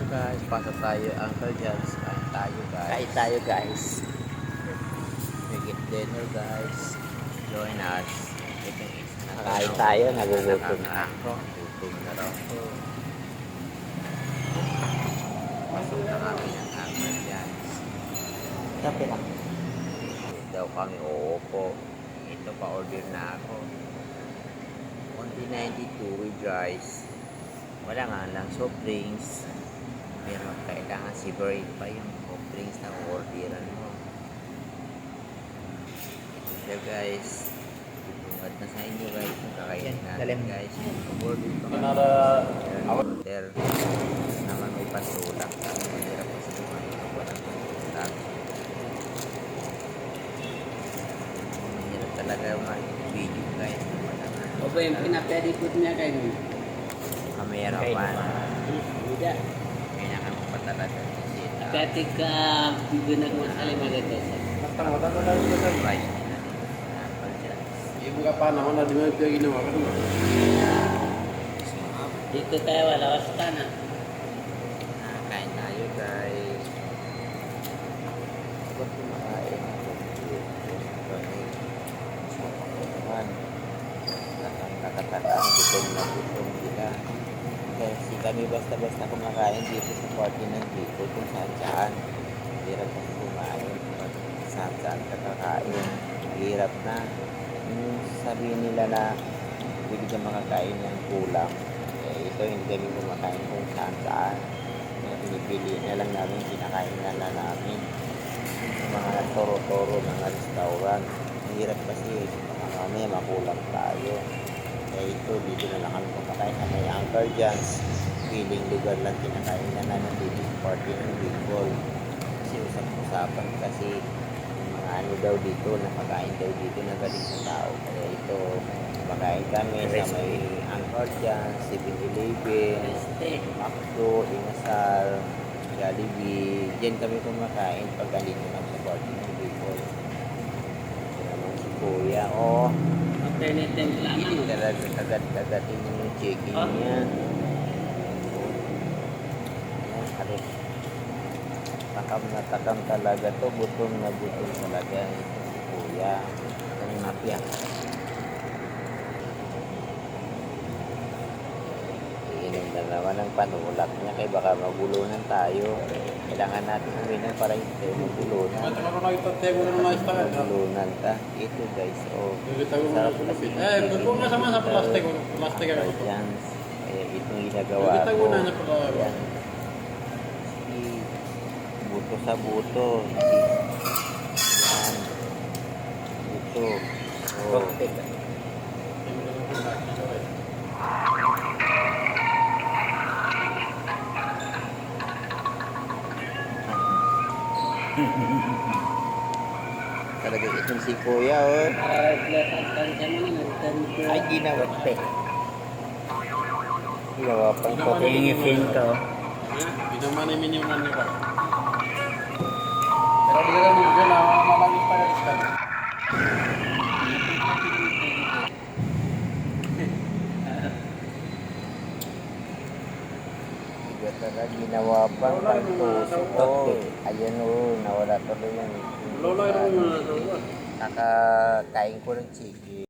guys, pasok tayo Uncle John's. Kain tayo guys. Kain tayo guys. We get dinner guys. Join us. Kain tayo, nagugutom na. Ako, gutom na raw ko. Pasok na kami ng Uncle John's. Kape lang. Daw kami, oo po. Ito pa order na ako. 192 with rice. Wala nga lang soft drinks. Pero kailangan separate pa yung soft drinks na orderan mo. Ito siya guys. Itungad na sa inyo guys. Yung kakainin natin guys. Order pa kami. Order. Naman may patulak. Mahirap kasi kumain ako walang patulak. Mahirap talaga yung video guys. O ba yung pinapedicure niya kayo? Kamera pa. Tidak. Kaya ka pa talaga. Pedik ka ginagawa sa lima dito. Price nila dito sa Uncle John's. Ibu kapan ako na dimana dia ginawa ka naman. Dito tayo wala basta na. Kain tayo guys. Ba't kumakain ako? Nakataka, gutom na gutom sila. Kasi kami basta-basta kumakain dito sa party ng dito kung saan-saan. Hirap kasi kumain. Saan-saan kakakain. Hirap na. Yung sabihin nila na pwede ka makakain ng kulang. Ito hindi kami kumakain kung saan-saan. Pinipili na lang namin, kinakain na lang namin. Yung mga toro-toro, mga restaurant. Hirap kasi mamaya makulang tayo. Kaya ito, dito na lang kami kumakain sa may Uncle John's. Piling lugar lang kinakain na namin dito sa party ng Bicol. Kasi usap-usapan kasi yung mga ano daw dito, napakain daw dito na galing sa tao. Kaya ito, kumakain kami sa may Uncle John's, 7-Eleven, Macdo, Inasal, Jollibee. Diyan kami kumakain pag ganito lang sa party ng Bicol. Ito naman si Kuya, oh. Alternative lamang. Talaga kagat-kagatin yung chicken niya. Ayan, harit. Takam na takam talaga to. Butom na butom talaga. Ito si Kuya. Ang mafia. Iinom na naman ang panulak niya. Kaya baka magulunan tayo. Kailangan natin uminom para hindi tayo magulunan. Matagal na ito, tayo na naman ito. Magulunan ka. Ito guys, oh. Sarap kasi ng chicken. Kung nasa man sa plastic, plastic ako ito. Ayan, kaya itong ginagawa Kita ko. ko na pala. Ayan. Buto sa buto. Ayan. Buto. Oh. Talaga itong si Kuya, oh. Ay, ginawa pa. Ginawa pang Ingifin ko. Ginamani-mini man niya ba? Pero di ka naman na malangis pa yung stand. Iba talaga, ginawa pang pagtusok ko. Ayan, oh, nawala tuloy yung Lola, ito mo na ito. nakakain ko ng chicken.